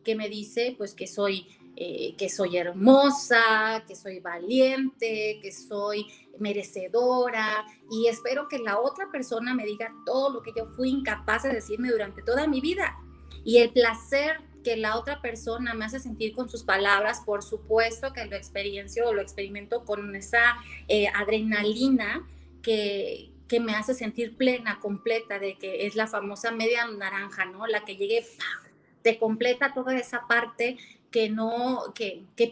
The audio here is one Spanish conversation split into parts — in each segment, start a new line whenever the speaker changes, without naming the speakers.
que me dice pues que soy hermosa, que soy valiente, que soy merecedora, y espero que la otra persona me diga todo lo que yo fui incapaz de decirme durante toda mi vida. Y el placer que la otra persona me hace sentir con sus palabras, por supuesto que lo experiencio o lo experimento con esa adrenalina que me hace sentir plena, completa, de que es la famosa media naranja, ¿no? La que llegue, ¡pam!, te completa toda esa parte que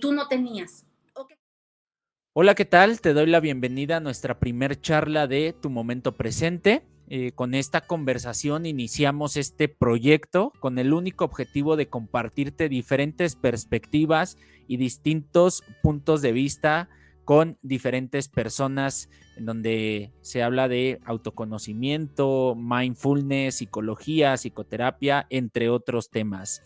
tú no tenías. Okay.
Hola, ¿qué tal? Te doy la bienvenida a nuestra primer charla de Tu Momento Presente. Con esta conversación iniciamos este proyecto con el único objetivo de compartirte diferentes perspectivas y distintos puntos de vista con diferentes personas en donde se habla de autoconocimiento, mindfulness, psicología, psicoterapia, entre otros temas.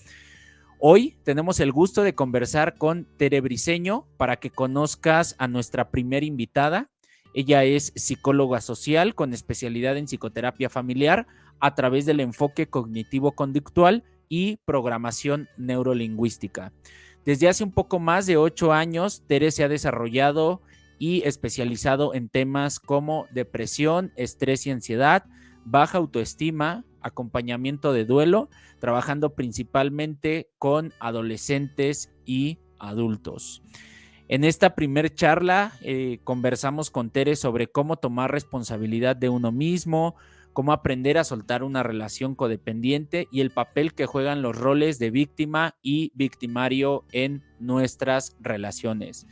Hoy tenemos el gusto de conversar con Tere Briceño para que conozcas a nuestra primera invitada. Ella es psicóloga social con especialidad en psicoterapia familiar a través del enfoque cognitivo-conductual y programación neurolingüística. Desde hace un poco más de 8 años, Tere se ha desarrollado y especializado en temas como depresión, estrés y ansiedad, baja autoestima, acompañamiento de duelo, trabajando principalmente con adolescentes y adultos. En esta primer charla conversamos con Tere sobre cómo tomar responsabilidad de uno mismo, cómo aprender a soltar una relación codependiente y el papel que juegan los roles de víctima y victimario en nuestras relaciones.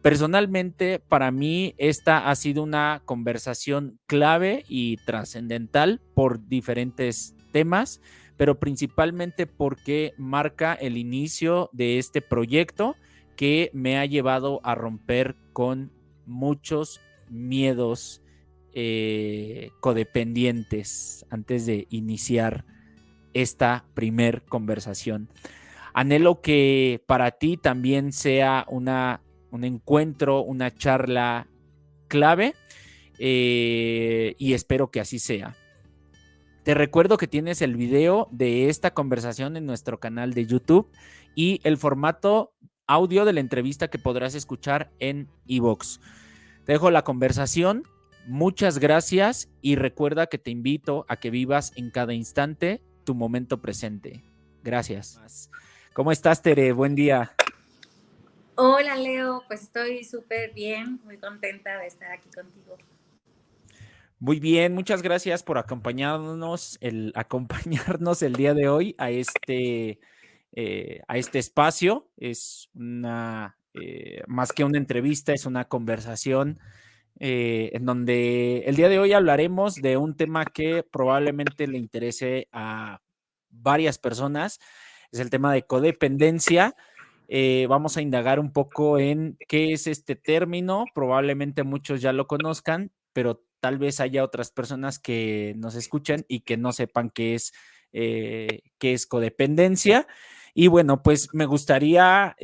Personalmente, para mí, esta ha sido una conversación clave y trascendental por diferentes temas, pero principalmente porque marca el inicio de este proyecto que me ha llevado a romper con muchos miedos codependientes antes de iniciar esta primer conversación. Anhelo que para ti también sea un encuentro, una charla clave y espero que así sea. Te recuerdo que tienes el video de esta conversación en nuestro canal de YouTube y el formato audio de la entrevista que podrás escuchar en iVoox. Te dejo la conversación. Muchas gracias y recuerda que te invito a que vivas en cada instante tu momento presente. Gracias. ¿Cómo estás, Tere? Buen día.
Hola, Leo, pues estoy súper bien, muy contenta de estar aquí contigo.
Muy bien, muchas gracias por acompañarnos el día de hoy a este espacio. Es más que una entrevista, es una conversación en donde el día de hoy hablaremos de un tema que probablemente le interese a varias personas. Es el tema de codependencia. Vamos a indagar un poco en qué es este término. Probablemente muchos ya lo conozcan, pero tal vez haya otras personas que nos escuchen y que no sepan qué es codependencia. Y bueno, pues me gustaría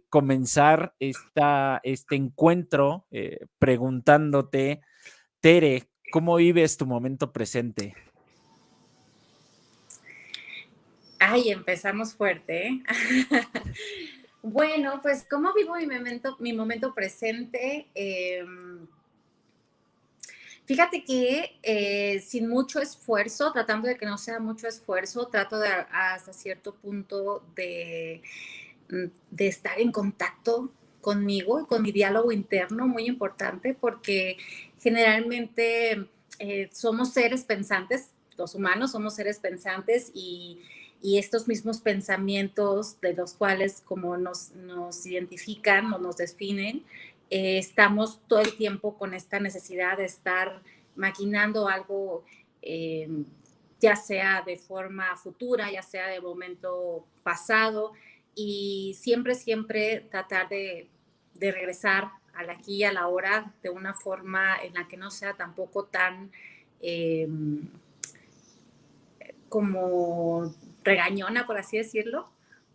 comenzar este encuentro preguntándote, Tere, ¿cómo vives tu momento presente?
Ay, empezamos fuerte, ¿eh? Bueno, pues, ¿cómo vivo mi momento presente? Fíjate que sin mucho esfuerzo, tratando de que no sea mucho esfuerzo, trato de hasta cierto punto de estar en contacto conmigo y con mi diálogo interno, muy importante, porque generalmente somos seres pensantes, los humanos somos seres pensantes y estos mismos pensamientos de los cuales como nos identifican o nos definen, estamos todo el tiempo con esta necesidad de estar maquinando algo, eh, ya sea de forma futura, ya sea de momento pasado, y siempre, siempre tratar de regresar al aquí y a la hora de una forma en la que no sea tampoco tan eh, como regañona, por así decirlo.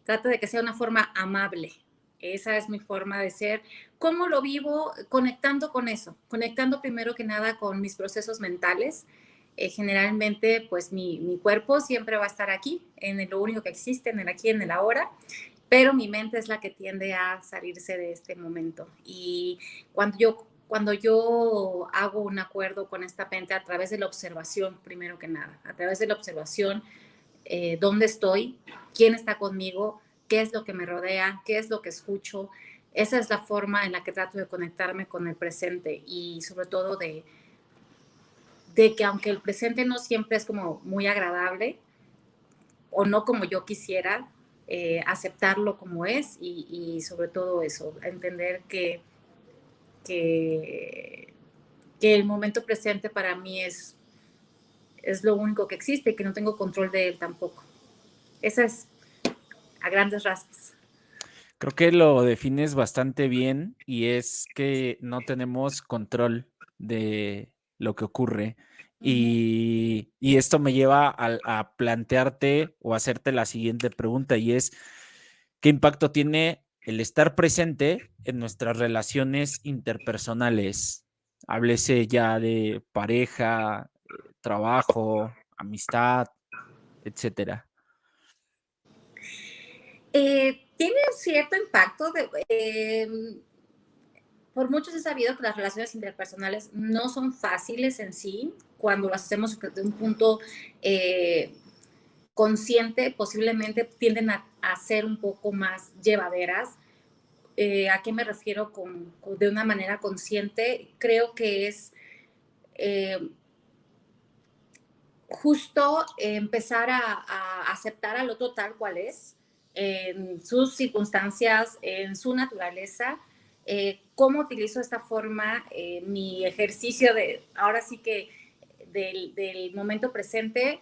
Trato de que sea una forma amable. Esa es mi forma de ser. ¿Cómo lo vivo? Conectando con eso, conectando primero que nada con mis procesos mentales, generalmente pues mi cuerpo siempre va a estar aquí, en lo único que existe, en el aquí, en el ahora, pero mi mente es la que tiende a salirse de este momento. Y cuando yo hago un acuerdo con esta mente a través de la observación, primero que nada, a través de la observación, dónde estoy, quién está conmigo, qué es lo que me rodea, qué es lo que escucho. Esa es la forma en la que trato de conectarme con el presente y sobre todo de que aunque el presente no siempre es como muy agradable o no como yo quisiera, aceptarlo como es y sobre todo eso, entender que, que el momento presente para mí es lo único que existe y que no tengo control de él tampoco. Esa es a grandes rasgos.
Creo que lo defines bastante bien y es que no tenemos control de lo que ocurre.
Ujú.
Y esto me lleva a plantearte o hacerte la siguiente pregunta y es, ¿qué impacto tiene el estar presente en nuestras relaciones interpersonales? Háblese ya de pareja, trabajo, amistad, etcétera.
Tiene cierto impacto. Por muchos he sabido que las relaciones interpersonales no son fáciles en sí. Cuando las hacemos desde un punto eh, consciente, posiblemente tienden a ser un poco más llevaderas. ¿A qué me refiero de una manera consciente? Creo que es eh, justo empezar a aceptar al otro tal cual es, en sus circunstancias, en su naturaleza, cómo utilizo esta forma, mi ejercicio de, ahora sí que del momento presente,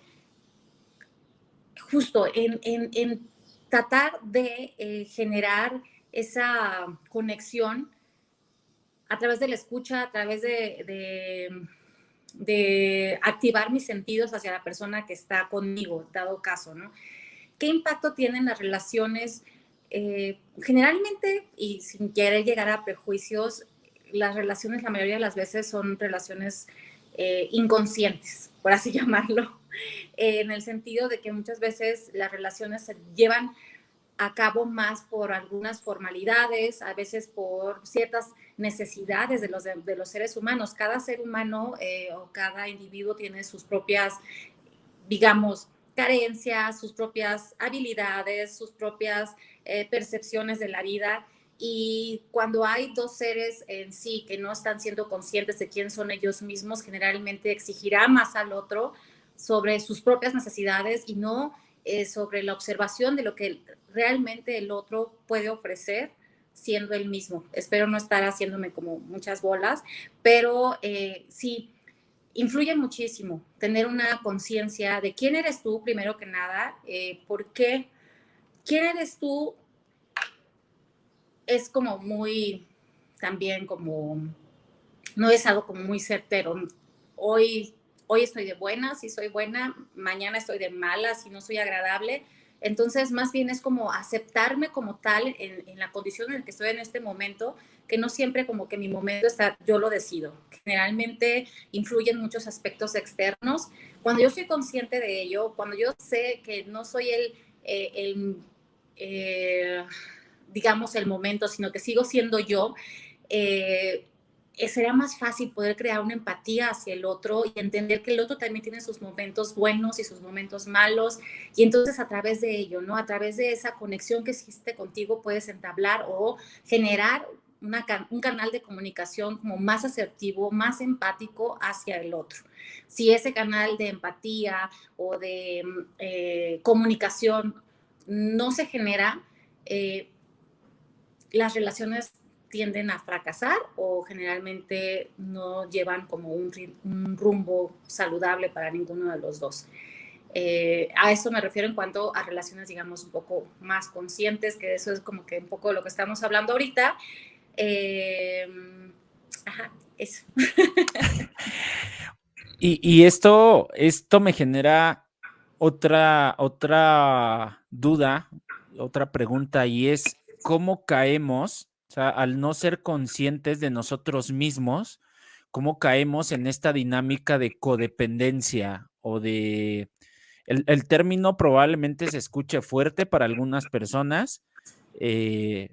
justo en tratar de generar esa conexión a través de la escucha, a través de activar mis sentidos hacia la persona que está conmigo, dado caso, ¿no? ¿Qué impacto tienen las relaciones? Generalmente, y sin querer llegar a prejuicios, las relaciones la mayoría de las veces son relaciones inconscientes, por así llamarlo, en el sentido de que muchas veces las relaciones se llevan a cabo más por algunas formalidades, a veces por ciertas necesidades de los seres humanos. Cada ser humano o cada individuo tiene sus propias, digamos, carencias, sus propias habilidades, sus propias percepciones de la vida. Y cuando hay dos seres en sí que no están siendo conscientes de quién son ellos mismos, generalmente exigirá más al otro sobre sus propias necesidades y no sobre la observación de lo que realmente el otro puede ofrecer siendo el mismo. Espero no estar haciéndome como muchas bolas, pero sí, influye muchísimo tener una conciencia de quién eres tú, primero que nada, por qué, quién eres tú es como muy, también como, no es algo como muy certero. Hoy, hoy estoy de buenas, si soy buena, mañana estoy de malas, si no soy agradable. Entonces, más bien es como aceptarme como tal en la condición en la que estoy en este momento, que no siempre como que mi momento está, yo lo decido. Generalmente influyen muchos aspectos externos. Cuando yo soy consciente de ello, cuando yo sé que no soy el digamos, el momento, sino que sigo siendo yo, eh, será más fácil poder crear una empatía hacia el otro y entender que el otro también tiene sus momentos buenos y sus momentos malos. Y entonces a través de ello, ¿no? A través de esa conexión que existe contigo puedes entablar o generar un canal de comunicación como más asertivo, más empático hacia el otro. Si ese canal de empatía o de comunicación no se genera, eh, las relaciones tienden a fracasar o generalmente no llevan como un rumbo saludable para ninguno de los dos. A eso me refiero en cuanto a relaciones, digamos, un poco más conscientes, que eso es como que un poco lo que estamos hablando ahorita. Eh, ajá, eso.
Y esto me genera otra duda, otra pregunta, y es cómo caemos, o sea, al no ser conscientes de nosotros mismos, cómo caemos en esta dinámica de codependencia o de... El término probablemente se escuche fuerte para algunas personas, eh,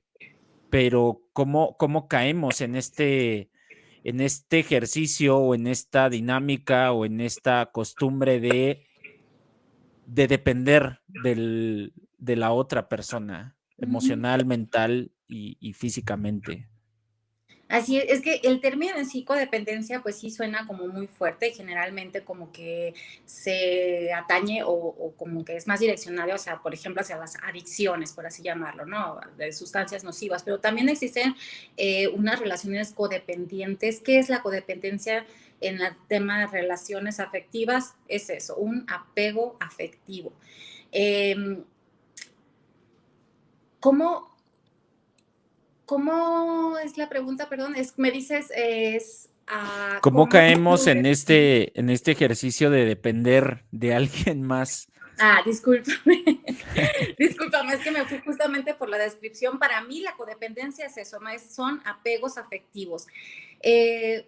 pero cómo caemos en este ejercicio o en esta dinámica o en esta costumbre de depender de la otra persona,
Ujú.
emocional, mental y físicamente.
Así es que el término en psicodependencia pues sí suena como muy fuerte y generalmente como que se atañe o como que es más direccionado, o sea, por ejemplo, hacia las adicciones, por así llamarlo, ¿no? De sustancias nocivas, pero también existen unas relaciones codependientes. ¿Qué es la codependencia en el tema de relaciones afectivas? Es eso, un apego afectivo. Eh, ¿Cómo, ¿Cómo es la pregunta? Perdón, me dices,
¿Cómo
¿cómo
caemos
influye?
en este ejercicio de depender de alguien más?
Discúlpame. Discúlpame, es que me fui justamente por la descripción. Para mí la codependencia es eso, ¿no? Son apegos afectivos. Eh,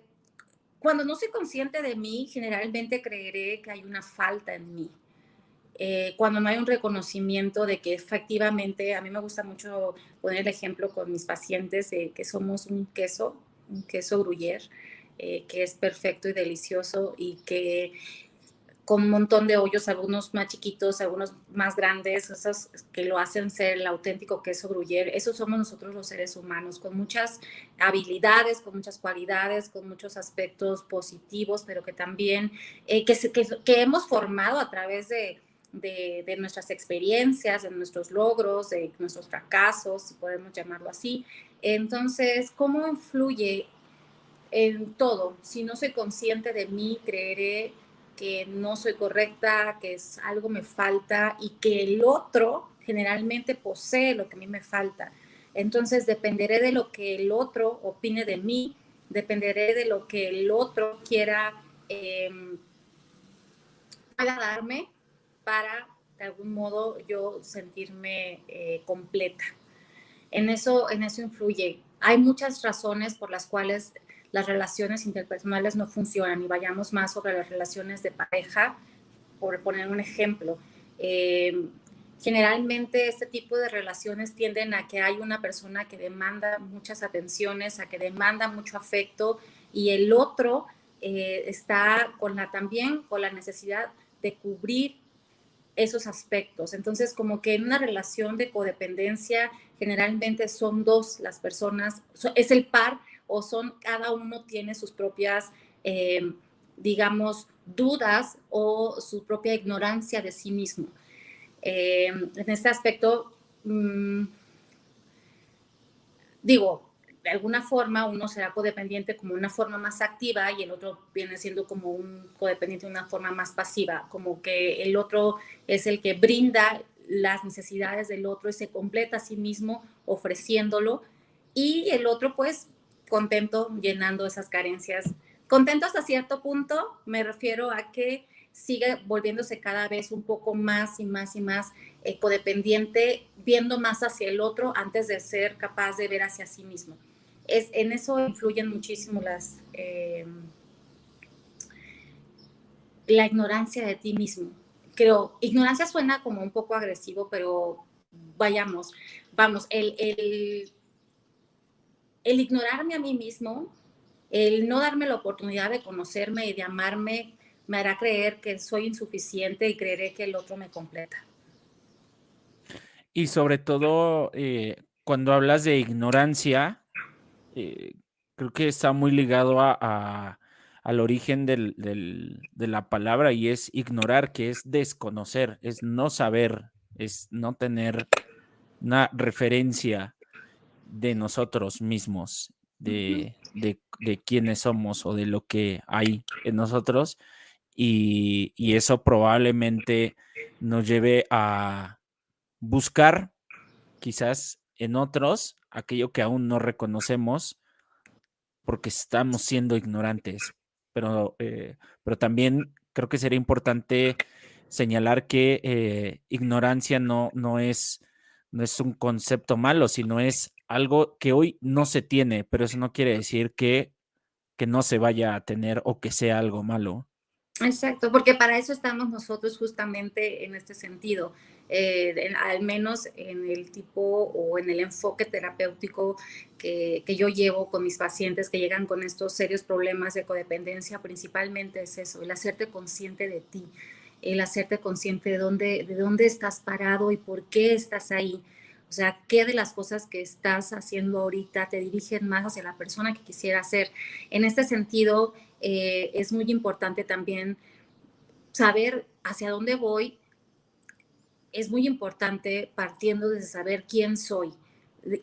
Cuando no soy consciente de mí, generalmente creeré que hay una falta en mí. Cuando no hay un reconocimiento de que efectivamente, a mí me gusta mucho poner el ejemplo con mis pacientes de que somos un queso gruyere, que es perfecto y delicioso y que con un montón de hoyos, algunos más chiquitos, algunos más grandes, esos que lo hacen ser el auténtico queso gruyere. Esos somos nosotros los seres humanos, con muchas habilidades, con muchas cualidades, con muchos aspectos positivos, pero que también que hemos formado a través de nuestras experiencias, de nuestros logros, de nuestros fracasos, si podemos llamarlo así. Entonces, ¿cómo influye en todo? Si no soy consciente de mí, creeré que no soy correcta, que es algo me falta y que el otro generalmente posee lo que a mí me falta. Entonces dependeré de lo que el otro opine de mí, dependeré de lo que el otro quiera eh, darme para de algún modo yo sentirme completa. En eso influye. Hay muchas razones por las cuales las relaciones interpersonales no funcionan y vayamos más sobre las relaciones de pareja, por poner un ejemplo. Eh, Generalmente este tipo de relaciones tienden a que hay una persona que demanda muchas atenciones, a que demanda mucho afecto y el otro está también con la necesidad de cubrir esos aspectos. Entonces, como que en una relación de codependencia, generalmente son dos las personas, es el par o son, cada uno tiene sus propias, digamos, dudas o su propia ignorancia de sí mismo. En este aspecto, digo, de alguna forma uno será codependiente como una forma más activa y el otro viene siendo como un codependiente de una forma más pasiva, como que el otro es el que brinda las necesidades del otro y se completa a sí mismo ofreciéndolo y el otro pues contento llenando esas carencias. Contento hasta cierto punto, me refiero a que sigue volviéndose cada vez un poco más y más y más codependiente, viendo más hacia el otro antes de ser capaz de ver hacia sí mismo. En eso influyen muchísimo la ignorancia de ti mismo. Creo, ignorancia suena como un poco agresivo, pero vamos, el ignorarme a mí mismo, el no darme la oportunidad de conocerme y de amarme, me hará creer que soy insuficiente y creeré que el otro me completa.
Y sobre todo, cuando hablas de ignorancia, eh, creo que está muy ligado al origen de la palabra y es ignorar, que es desconocer, es no saber, es no tener una referencia de nosotros mismos,
Uh -huh.
de quiénes somos o de lo que hay en nosotros. Y eso probablemente nos lleve a buscar quizás en otros aquello que aún no reconocemos porque estamos siendo ignorantes. Pero también creo que sería importante señalar que ignorancia no es un concepto malo, sino es algo que hoy no se tiene, pero eso no quiere decir que no se vaya a tener o que sea algo malo.
Exacto, porque para eso estamos nosotros justamente en este sentido, al menos en el tipo o en el enfoque terapéutico que yo llevo con mis pacientes que llegan con estos serios problemas de codependencia, principalmente es eso, el hacerte consciente de ti, el hacerte consciente de dónde estás parado y por qué estás ahí. O sea, qué de las cosas que estás haciendo ahorita te dirigen más hacia la persona que quisiera ser. En este sentido, es muy importante también saber hacia dónde voy. Es muy importante partiendo desde saber quién soy.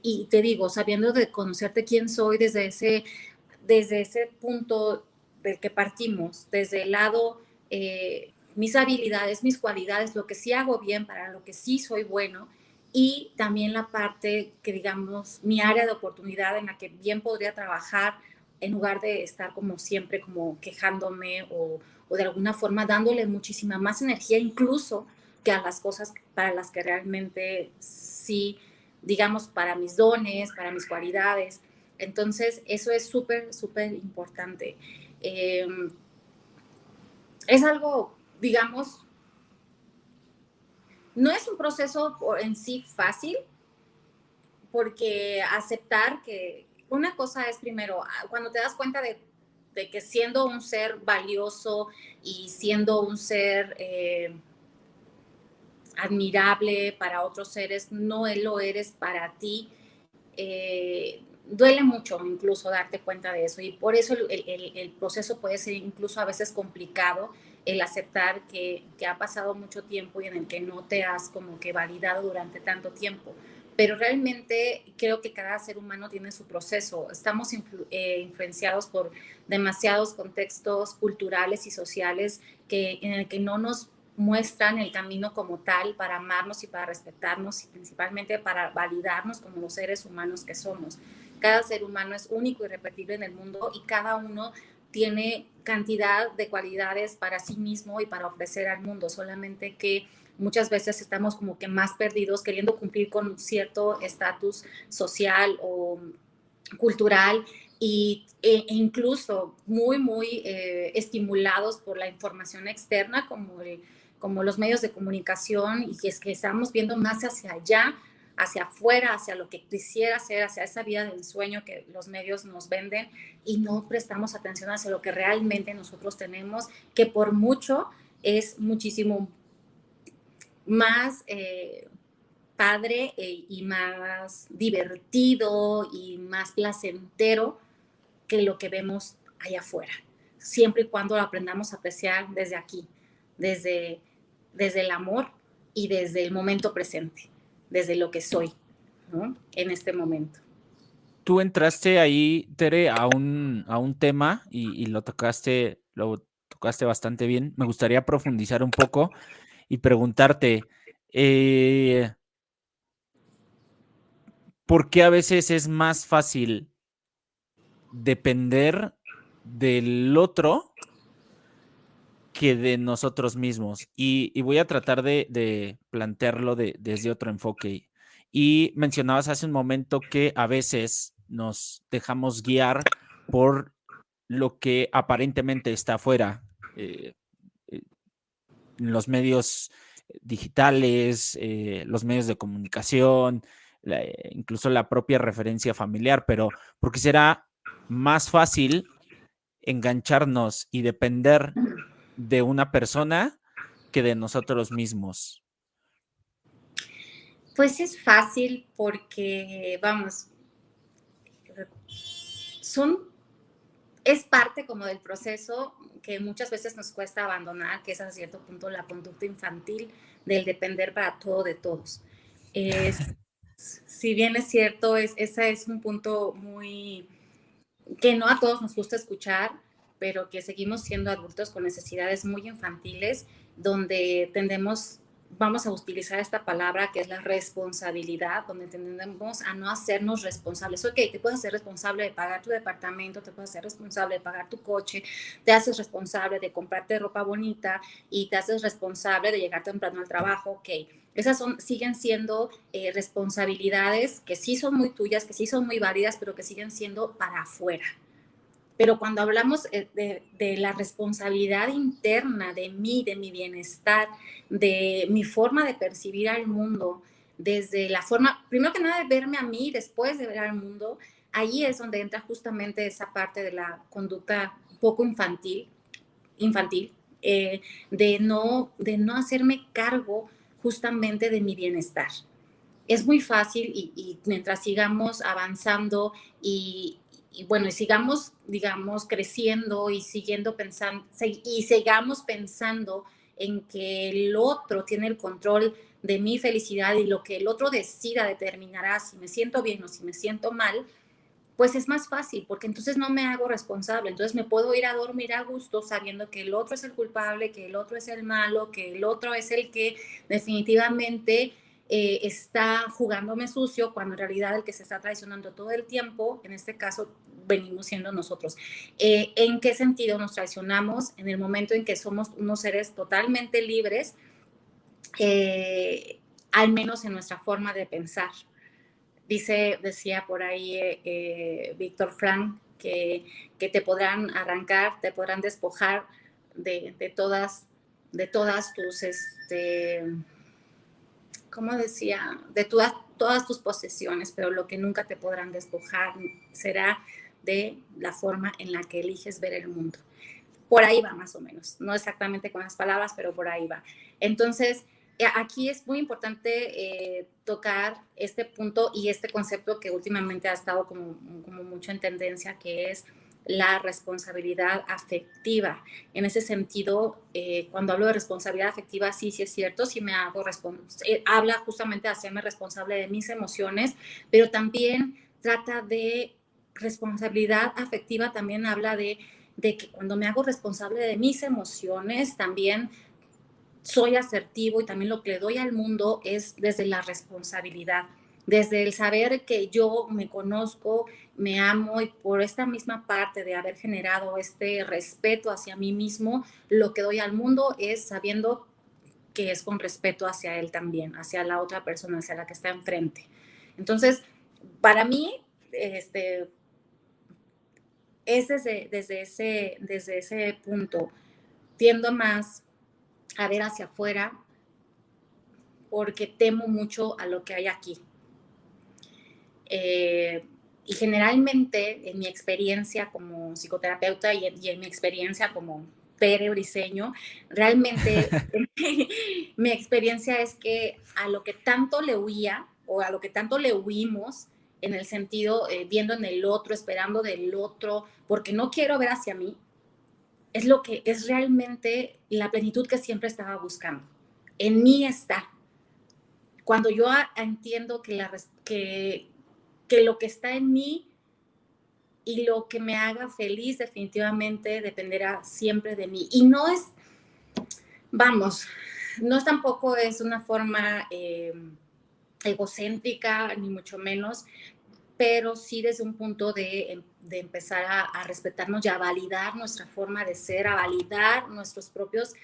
Y te digo, sabiendo de conocerte quién soy desde ese punto del que partimos, desde el lado, mis habilidades, mis cualidades, lo que sí hago bien, para lo que sí soy bueno, y también la parte que digamos, mi área de oportunidad en la que bien podría trabajar en lugar de estar como siempre como quejándome o de alguna forma dándole muchísima más energía incluso que a las cosas para las que realmente sí, digamos, para mis dones, para mis cualidades. Entonces, eso es súper, súper importante. Eh, es algo, digamos, no es un proceso en sí fácil, porque aceptar que una cosa es primero, cuando te das cuenta de que siendo un ser valioso y siendo un ser admirable para otros seres, no lo eres para ti, duele mucho incluso darte cuenta de eso y por eso el proceso puede ser incluso a veces complicado, el aceptar que ha pasado mucho tiempo y en el que no te has como que validado durante tanto tiempo. Pero realmente creo que cada ser humano tiene su proceso. Estamos influenciados por demasiados contextos culturales y sociales en el que no nos muestran el camino como tal para amarnos y para respetarnos y principalmente para validarnos como los seres humanos que somos. Cada ser humano es único y irrepetible en el mundo y cada uno tiene cantidad de cualidades para sí mismo y para ofrecer al mundo, solamente que muchas veces estamos como que más perdidos queriendo cumplir con cierto estatus social o cultural incluso muy, muy estimulados por la información externa como los medios de comunicación y es que estamos viendo más hacia allá, hacia afuera, hacia lo que quisiera ser, hacia esa vida del sueño que los medios nos venden y no prestamos atención hacia lo que realmente nosotros tenemos, que por mucho es muchísimo más padre y más divertido y más placentero que lo que vemos allá afuera, siempre y cuando lo aprendamos a apreciar desde aquí, desde, desde el amor y desde el momento presente, desde lo que soy, ¿no? En este momento.
Tú entraste ahí, Tere, a un tema y lo tocaste bastante bien. Me gustaría profundizar un poco y preguntarte, eh, ¿por qué a veces es más fácil depender del otro que de nosotros mismos? Y voy a tratar de plantearlo desde otro enfoque. Y mencionabas hace un momento que a veces nos dejamos guiar por lo que aparentemente está afuera, en los medios digitales, los medios de comunicación, incluso la propia referencia familiar, pero porque será más fácil engancharnos y depender de una persona que de nosotros mismos.
Pues es fácil porque, vamos, son, es parte como del proceso que muchas veces nos cuesta abandonar, que es a cierto punto la conducta infantil del depender para todo de todos. Es, si bien es cierto, ese es un punto muy que no a todos nos gusta escuchar, pero que seguimos siendo adultos con necesidades muy infantiles, donde tendemos, vamos a utilizar esta palabra que es la responsabilidad, donde tendemos a no hacernos responsables. Ok, te puedes hacer responsable de pagar tu departamento, te puedes hacer responsable de pagar tu coche, te haces responsable de comprarte ropa bonita y te haces responsable de llegar temprano al trabajo, ok. Esas siguen siendo responsabilidades que sí son muy tuyas, que sí son muy válidas, pero que siguen siendo para afuera. Pero cuando hablamos de la responsabilidad interna de mí, de mi bienestar, de mi forma de percibir al mundo, desde la forma, primero que nada, de verme a mí, después de ver al mundo, ahí es donde entra justamente esa parte de la conducta poco infantil, de no hacerme cargo justamente de mi bienestar. Es muy fácil y mientras sigamos avanzando y bueno, y sigamos, digamos, creciendo y siguiendo pensando, y sigamos pensando en que el otro tiene el control de mi felicidad y lo que el otro decida determinará si me siento bien o si me siento mal, pues es más fácil, porque entonces no me hago responsable, entonces me puedo ir a dormir a gusto sabiendo que el otro es el culpable, que el otro es el malo, que el otro es el que definitivamente está jugándome sucio, cuando en realidad el que se está traicionando todo el tiempo, en este caso, venimos siendo nosotros. ¿En qué sentido nos traicionamos? En el momento en que somos unos seres totalmente libres, al menos en nuestra forma de pensar. Decía por ahí Víctor Frank que te podrán arrancar, te podrán despojar de todas tus, ¿cómo decía? De todas tus posesiones, pero lo que nunca te podrán despojar será de la forma en la que eliges ver el mundo. Por ahí va más o menos, no exactamente con las palabras, pero por ahí va. Entonces, aquí es muy importante tocar este punto y este concepto que últimamente ha estado como mucho en tendencia, que es la responsabilidad afectiva. En ese sentido, cuando hablo de responsabilidad afectiva, sí es cierto, sí me hago habla justamente de hacerme responsable de mis emociones, pero también trata de responsabilidad afectiva, también habla de que cuando me hago responsable de mis emociones, también soy asertivo y también lo que le doy al mundo es desde la responsabilidad, desde el saber que yo me conozco, me amo y por esta misma parte de haber generado este respeto hacia mí mismo, lo que doy al mundo es sabiendo que es con respeto hacia él también, hacia la otra persona, hacia la que está enfrente. Entonces, para mí, es desde ese punto. Tiendo más a ver hacia afuera porque temo mucho a lo que hay aquí. Y generalmente en mi experiencia como psicoterapeuta y en mi experiencia como Pere Briseño, realmente mi experiencia es que a lo que tanto le huía o a lo que tanto le huimos en el sentido viendo en el otro, esperando del otro, porque no quiero ver hacia mí, es lo que es realmente la plenitud que siempre estaba buscando. En mí está. Cuando yo entiendo que lo que está en mí y lo que me haga feliz definitivamente dependerá siempre de mí. Y no es, vamos, no tampoco es una forma egocéntrica, ni mucho menos, pero sí desde un punto de empezar a respetarnos y a validar nuestra forma de ser, a validar nuestros propios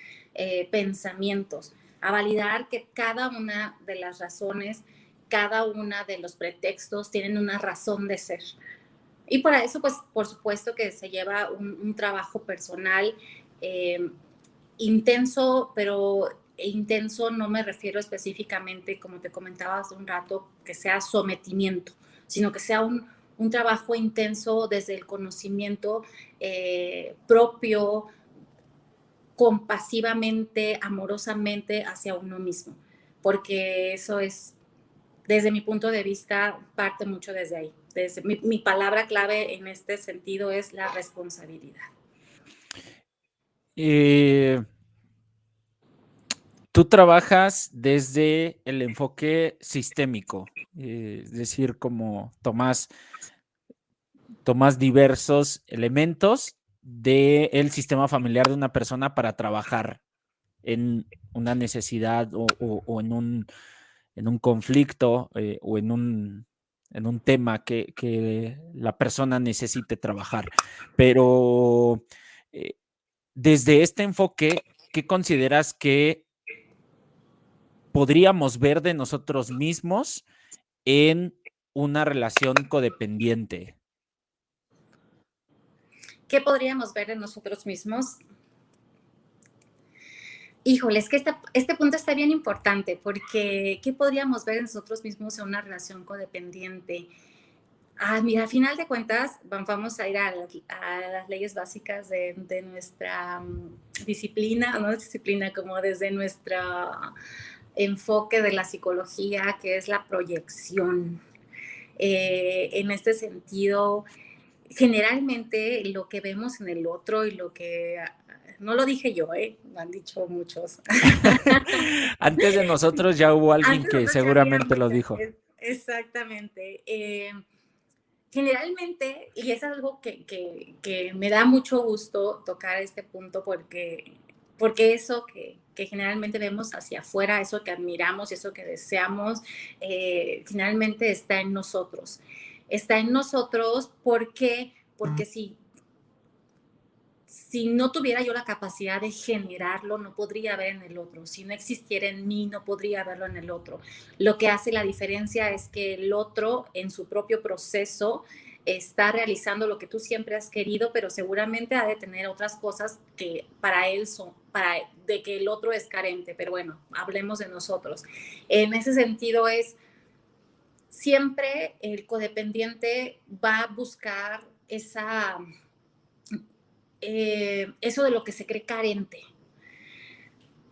pensamientos, a validar que cada una de las razones, cada una de los pretextos tienen una razón de ser. Y para eso, pues, por supuesto que se lleva un trabajo personal eh, intenso, pero intenso no me refiero específicamente, como te comentaba hace un rato, que sea sometimiento, sino que sea un trabajo intenso desde el conocimiento propio, compasivamente, amorosamente hacia uno mismo, porque eso es, desde mi punto de vista, parte mucho desde ahí. Mi palabra clave en este sentido es la responsabilidad.
Eh, Tú trabajas desde el enfoque sistémico, es decir, como tomas diversos elementos del sistema familiar de una persona para trabajar en una necesidad o en un conflicto o en un tema que la persona necesite trabajar. Pero eh, desde este enfoque, ¿qué consideras que podríamos ver de nosotros mismos en una relación codependiente?
¿qué podríamos ver en nosotros mismos? Híjole, es que este punto está bien importante porque ¿qué podríamos ver en nosotros mismos en una relación codependiente? Mira, a final de cuentas, vamos a ir a las leyes básicas de nuestra disciplina, no es disciplina, como desde nuestro enfoque de la psicología, que es la proyección. En este sentido, generalmente lo que vemos en el otro y lo que no lo dije yo, lo han dicho muchos.
Antes de nosotros ya hubo alguien
Antes
que
nosotros ya había
seguramente lo
muchas,
dijo.
exactamente. Generalmente, y es algo que me da mucho gusto tocar este punto porque eso que generalmente vemos hacia afuera, eso que admiramos y eso que deseamos, finalmente está en nosotros. Está en nosotros porque si no tuviera yo la capacidad de generarlo, no podría ver en el otro. Si no existiera en mí, no podría verlo en el otro. Lo que hace la diferencia es que el otro, en su propio proceso, está realizando lo que tú siempre has querido, pero seguramente ha de tener otras cosas que para él de que el otro es carente. Pero bueno, hablemos de nosotros. En ese sentido siempre el codependiente va a buscar eso de lo que se cree carente.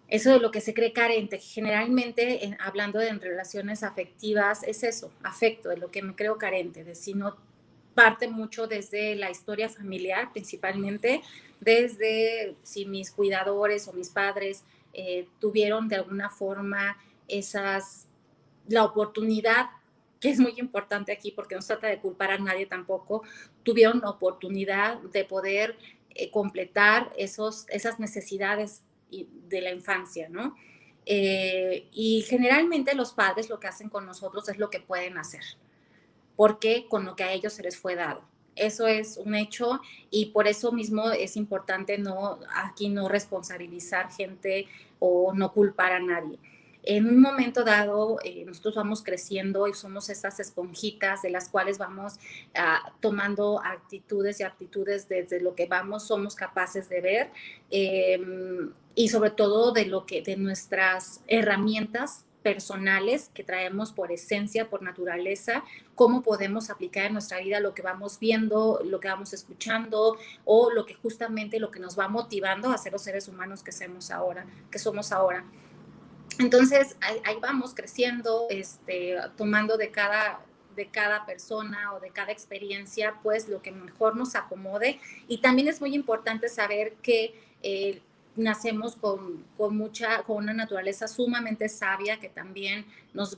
Eso de lo que se cree carente, generalmente hablando de en relaciones afectivas, es eso, afecto, de lo que me creo carente, de si no parte mucho desde la historia familiar, principalmente desde si mis cuidadores o mis padres tuvieron de alguna forma la oportunidad, que es muy importante aquí porque no se trata de culpar a nadie tampoco, tuvieron la oportunidad de poder completar esas necesidades de la infancia, ¿no? Y generalmente los padres lo que hacen con nosotros es lo que pueden hacer, porque con lo que a ellos se les fue dado. Eso es un hecho y por eso mismo es importante aquí no responsabilizar gente o no culpar a nadie. En un momento dado, nosotros vamos creciendo y somos esas esponjitas de las cuales vamos tomando actitudes y aptitudes desde lo que somos capaces de ver y sobre todo de nuestras herramientas personales que traemos por esencia, por naturaleza, cómo podemos aplicar en nuestra vida lo que vamos viendo, lo que vamos escuchando o lo que justamente lo que nos va motivando a ser los seres humanos que somos ahora. Entonces, ahí vamos creciendo, tomando de cada persona o de cada experiencia, pues lo que mejor nos acomode. Y también es muy importante saber que nacemos con una naturaleza sumamente sabia que también se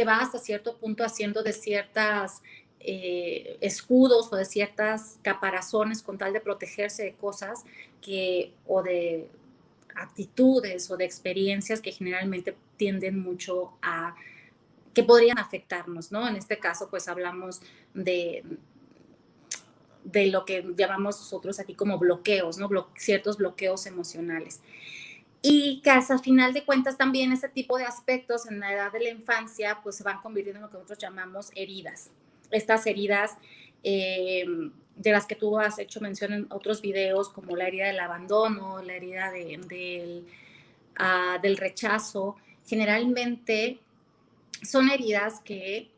va hasta cierto punto haciendo de ciertas escudos o de ciertas caparazones con tal de protegerse de cosas o de actitudes o de experiencias que generalmente tienden mucho que podrían afectarnos, ¿no? En este caso, pues hablamos de lo que llamamos nosotros aquí como bloqueos, ¿no? Ciertos bloqueos emocionales. Y que hasta final de cuentas también ese tipo de aspectos en la edad de la infancia pues se van convirtiendo en lo que nosotros llamamos heridas. Estas heridas de las que tú has hecho mención en otros videos, como la herida del abandono, la herida del rechazo, generalmente son heridas que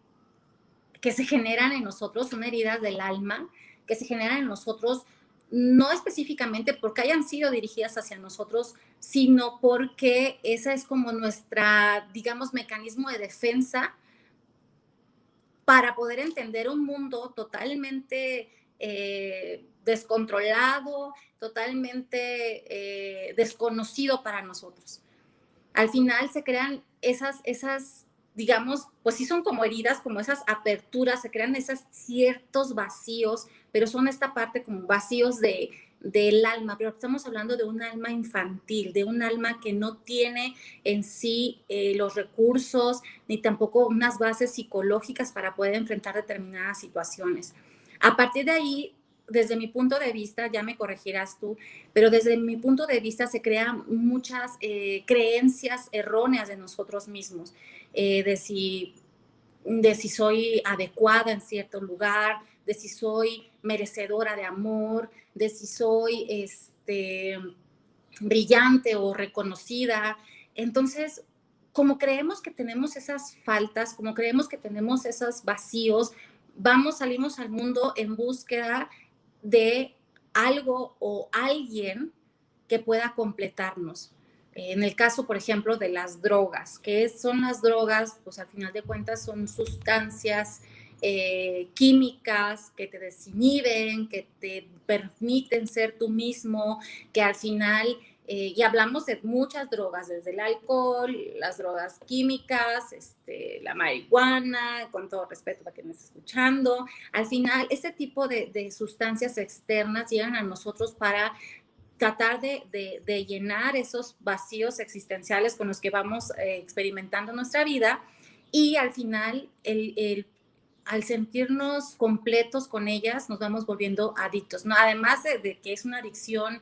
se generan en nosotros, son heridas del alma, que se generan en nosotros no específicamente porque hayan sido dirigidas hacia nosotros, sino porque esa es como nuestra, digamos, mecanismo de defensa para poder entender un mundo totalmente descontrolado, totalmente desconocido para nosotros. Al final se crean esas, digamos, pues sí son como heridas, como esas aperturas, se crean esos ciertos vacíos, pero son esta parte como vacíos del alma, pero estamos hablando de un alma infantil, de un alma que no tiene en sí los recursos ni tampoco unas bases psicológicas para poder enfrentar determinadas situaciones. A partir de ahí, desde mi punto de vista, ya me corregirás tú, pero desde mi punto de vista se crean muchas creencias erróneas de nosotros mismos, de si de si soy adecuada en cierto lugar, de si soy merecedora de amor, de si soy brillante o reconocida. Entonces, como creemos que tenemos esas faltas, como creemos que tenemos esos vacíos, salimos al mundo en búsqueda de algo o alguien que pueda completarnos. En el caso, por ejemplo, de las drogas. ¿Qué son las drogas? Pues al final de cuentas son sustancias químicas que te desinhiben, que te permiten ser tú mismo, que al final, y hablamos de muchas drogas, desde el alcohol, las drogas químicas, la marihuana, con todo respeto para quien me está escuchando. Al final, este tipo de sustancias externas llegan a nosotros para tratar de llenar esos vacíos existenciales con los que vamos experimentando nuestra vida, y al final al sentirnos completos con ellas nos vamos volviendo adictos, ¿no? Además de que es una adicción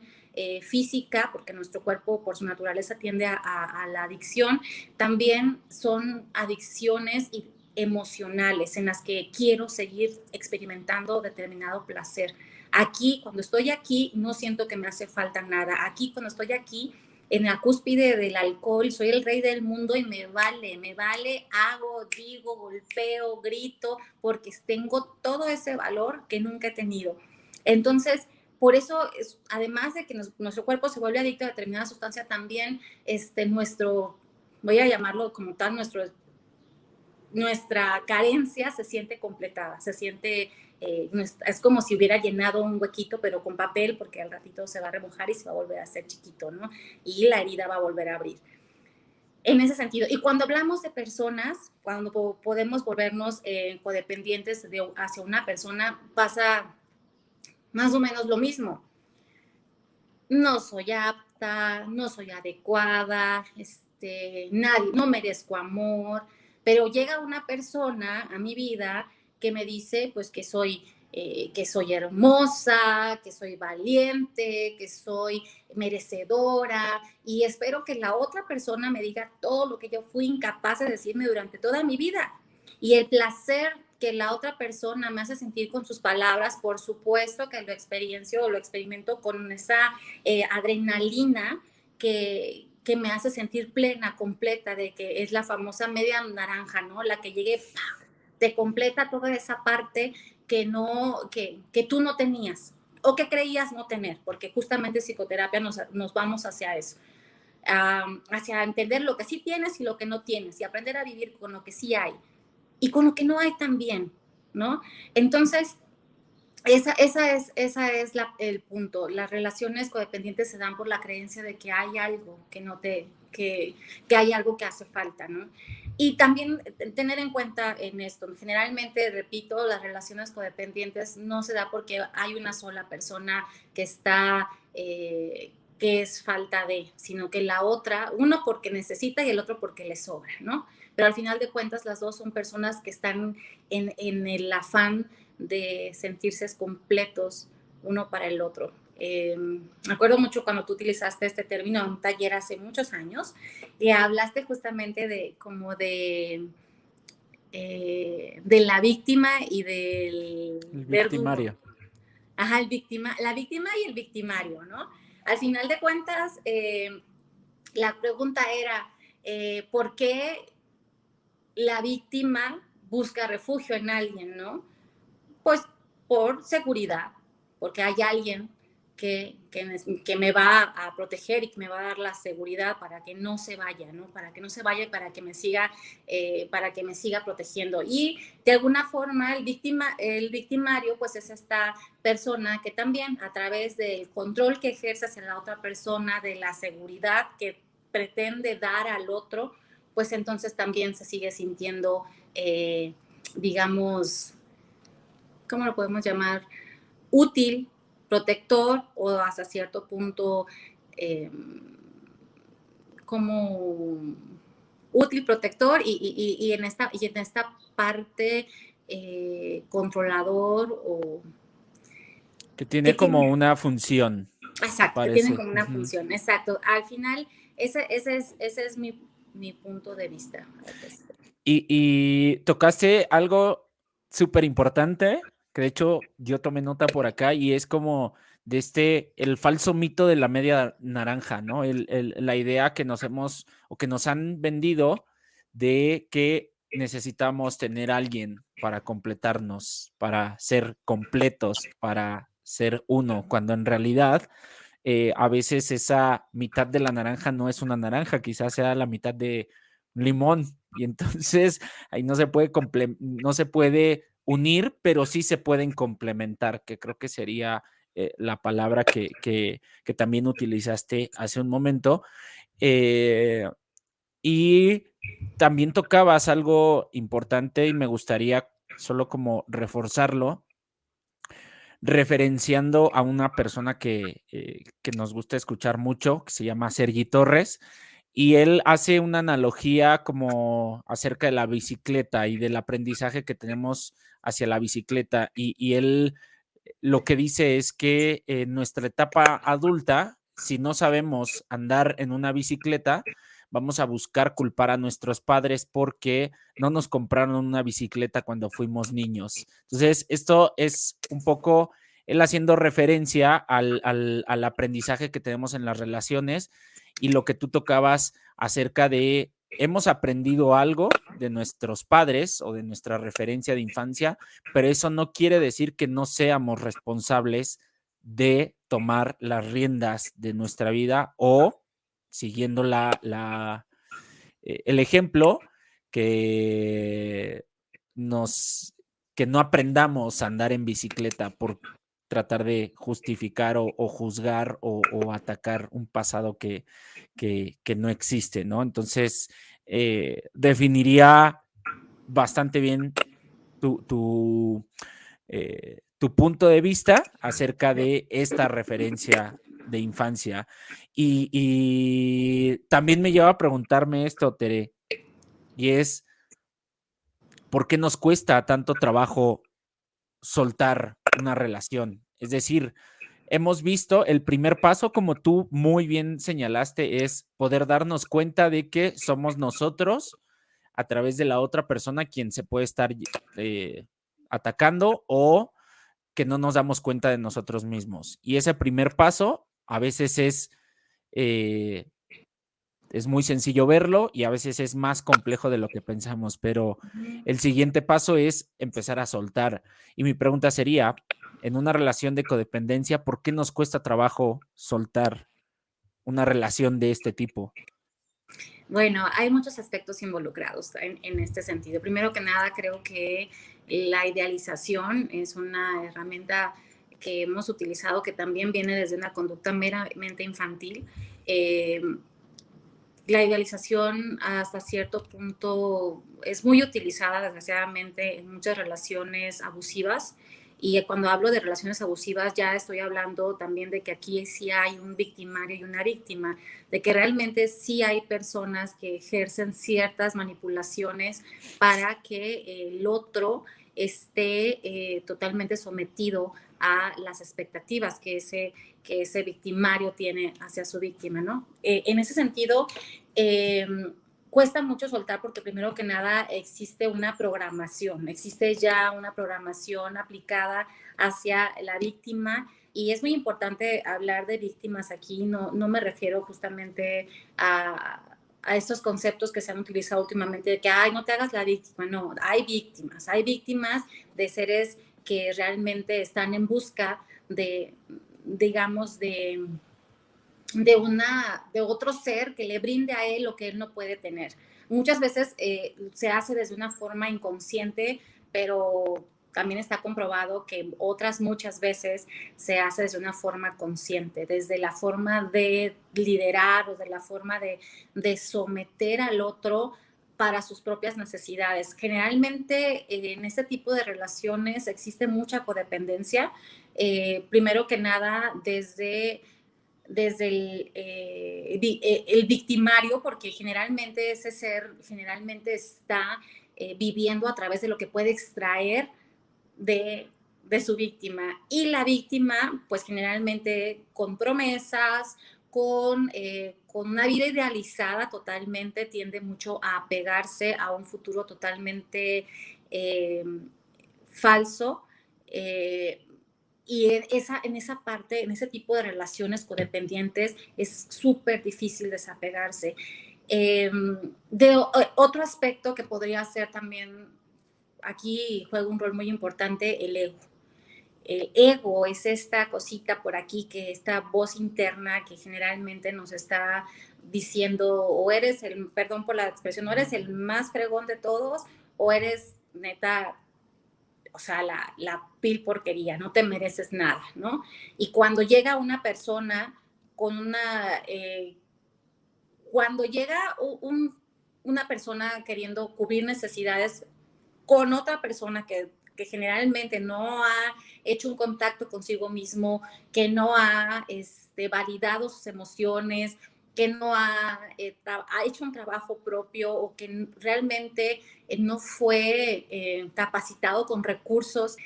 física, porque nuestro cuerpo por su naturaleza tiende a la adicción, también son adicciones emocionales en las que quiero seguir experimentando determinado placer. Aquí, cuando estoy aquí, no siento que me hace falta nada. Aquí, cuando estoy aquí, en la cúspide del alcohol, soy el rey del mundo y me vale, hago, digo, golpeo, grito, porque tengo todo ese valor que nunca he tenido. Entonces, por eso, además de que nuestro cuerpo se vuelve adicto a determinada sustancia, también voy a llamarlo como tal, nuestra carencia se siente completada, se siente, es como si hubiera llenado un huequito, pero con papel, porque al ratito se va a remojar y se va a volver a hacer chiquito, ¿no? Y la herida va a volver a abrir. En ese sentido. Y cuando hablamos de personas, cuando podemos volvernos codependientes hacia una persona, pasa más o menos lo mismo. No soy apta, no soy adecuada, nadie, no merezco amor, pero llega una persona a mi vida que me dice pues que soy hermosa, que soy valiente, que soy merecedora, y espero que la otra persona me diga todo lo que yo fui incapaz de decirme durante toda mi vida. Y el placer que la otra persona me hace sentir con sus palabras, por supuesto que lo experiencio o lo experimento con esa adrenalina que me hace sentir plena, completa, de que es la famosa media naranja, ¿no? La que llegue, te completa toda esa parte que tú no tenías o que creías no tener, porque justamente en psicoterapia nos vamos hacia eso, hacia entender lo que sí tienes y lo que no tienes, y aprender a vivir con lo que sí hay y con lo que no hay también, ¿no? Entonces, esa es el punto. Las relaciones codependientes se dan por la creencia de que hay algo que hay algo que hace falta, ¿no? Y también tener en cuenta en esto, generalmente, repito, las relaciones codependientes no se da porque hay una sola persona que está, que es falta de, sino que la otra, uno porque necesita y el otro porque le sobra, ¿no? Pero al final de cuentas, las dos son personas que están en el afán de sentirse completos uno para el otro. Me acuerdo mucho cuando tú utilizaste este término en un taller hace muchos años, y hablaste justamente de la víctima y del
victimario.
verdugo. Ajá, la víctima y el victimario, ¿no? Al final de cuentas, la pregunta era, ¿por qué la víctima busca refugio en alguien, ¿no? Pues por seguridad, porque hay alguien que me va a proteger y que me va a dar la seguridad para que no se vaya, ¿no? Para que no se vaya y para que me siga protegiendo. Y de alguna forma el victimario pues es esta persona que también, a través del control que ejerce hacia la otra persona, de la seguridad que pretende dar al otro, pues entonces también se sigue sintiendo, digamos, ¿cómo lo podemos llamar? Útil, protector, o hasta cierto punto como útil, protector, y en esta parte controlador, o
que tiene como una función.
Exacto, que tienen como una función, exacto. Al final, ese es mi punto de vista.
Y tocaste algo súper importante, que de hecho yo tomé nota por acá, y es como de el falso mito de la media naranja, ¿no? La idea que nos hemos o que nos han vendido de que necesitamos tener a alguien para completarnos, para ser completos, para ser uno, cuando en realidad a veces esa mitad de la naranja no es una naranja, quizás sea la mitad de un limón. Y entonces ahí no se puede unir, pero sí se pueden complementar, que creo que sería la palabra que también utilizaste hace un momento. Eh, y también tocabas algo importante y me gustaría solo como reforzarlo, referenciando a una persona que nos gusta escuchar mucho, que se llama Sergi Torres, y él hace una analogía como acerca de la bicicleta y del aprendizaje que tenemos hacia la bicicleta. Y él lo que dice es que en nuestra etapa adulta, si no sabemos andar en una bicicleta, vamos a buscar culpar a nuestros padres porque no nos compraron una bicicleta cuando fuimos niños. Entonces, esto es un poco él haciendo referencia al aprendizaje que tenemos en las relaciones y lo que tú tocabas acerca de hemos aprendido algo de nuestros padres o de nuestra referencia de infancia, pero eso no quiere decir que no seamos responsables de tomar las riendas de nuestra vida o siguiendo el ejemplo que nos que no aprendamos a andar en bicicleta por tratar de justificar o juzgar o atacar un pasado que no existe, ¿no? Entonces, definiría bastante bien tu punto de vista acerca de esta referencia de infancia. Y también me lleva a preguntarme esto, Tere, y es, ¿por qué nos cuesta tanto trabajo soltar una relación? Es decir, hemos visto el primer paso, como tú muy bien señalaste, es poder darnos cuenta de que somos nosotros a través de la otra persona quien se puede estar atacando o que no nos damos cuenta de nosotros mismos. Y ese primer paso a veces eh, es muy sencillo verlo y a veces es más complejo de lo que pensamos, pero el siguiente paso es empezar a soltar. Y mi pregunta sería, en una relación de codependencia, ¿por qué nos cuesta trabajo soltar una relación de este tipo?
Bueno, hay muchos aspectos involucrados en este sentido. Primero que nada, creo que la idealización es una herramienta que hemos utilizado que también viene desde una conducta meramente infantil. Eh, la idealización hasta cierto punto es muy utilizada, desgraciadamente, en muchas relaciones abusivas. Y cuando hablo de relaciones abusivas, ya estoy hablando también de que aquí sí hay un victimario y una víctima, de que realmente sí hay personas que ejercen ciertas manipulaciones para que el otro esté totalmente sometido a las expectativas que ese victimario tiene hacia su víctima, ¿no? En ese sentido, eh, cuesta mucho soltar porque primero que nada existe una programación, existe ya una programación aplicada hacia la víctima y es muy importante hablar de víctimas aquí, no me refiero justamente a estos conceptos que se han utilizado últimamente de que, ay, no te hagas la víctima, no, hay víctimas de seres que realmente están en busca de, digamos, de otro ser que le brinde a él lo que él no puede tener. Muchas veces se hace desde una forma inconsciente, pero también está comprobado que otras muchas veces se hace desde una forma consciente, desde la forma de liderar o de la forma de someter al otro para sus propias necesidades. Generalmente en este tipo de relaciones existe mucha codependencia, primero que nada desde el victimario, porque generalmente ese ser generalmente está viviendo a través de lo que puede extraer de su víctima. Y la víctima, pues generalmente con promesas, con una vida idealizada totalmente, tiende mucho a apegarse a un futuro totalmente falso. Y en esa parte, en ese tipo de relaciones codependientes, es súper difícil desapegarse. Otro aspecto que podría ser también, aquí juega un rol muy importante, el ego. El ego es esta cosita por aquí, que esta voz interna que generalmente nos está diciendo, o eres el, perdón por la expresión, o eres el más fregón de todos, o eres neta, o sea, la pil porquería, no te mereces nada, ¿no? Y cuando llega una persona con cuando llega una persona queriendo cubrir necesidades con otra persona que generalmente no ha hecho un contacto consigo mismo, que no ha validado sus emociones, que no ha hecho un trabajo propio o que realmente no fue capacitado con recursos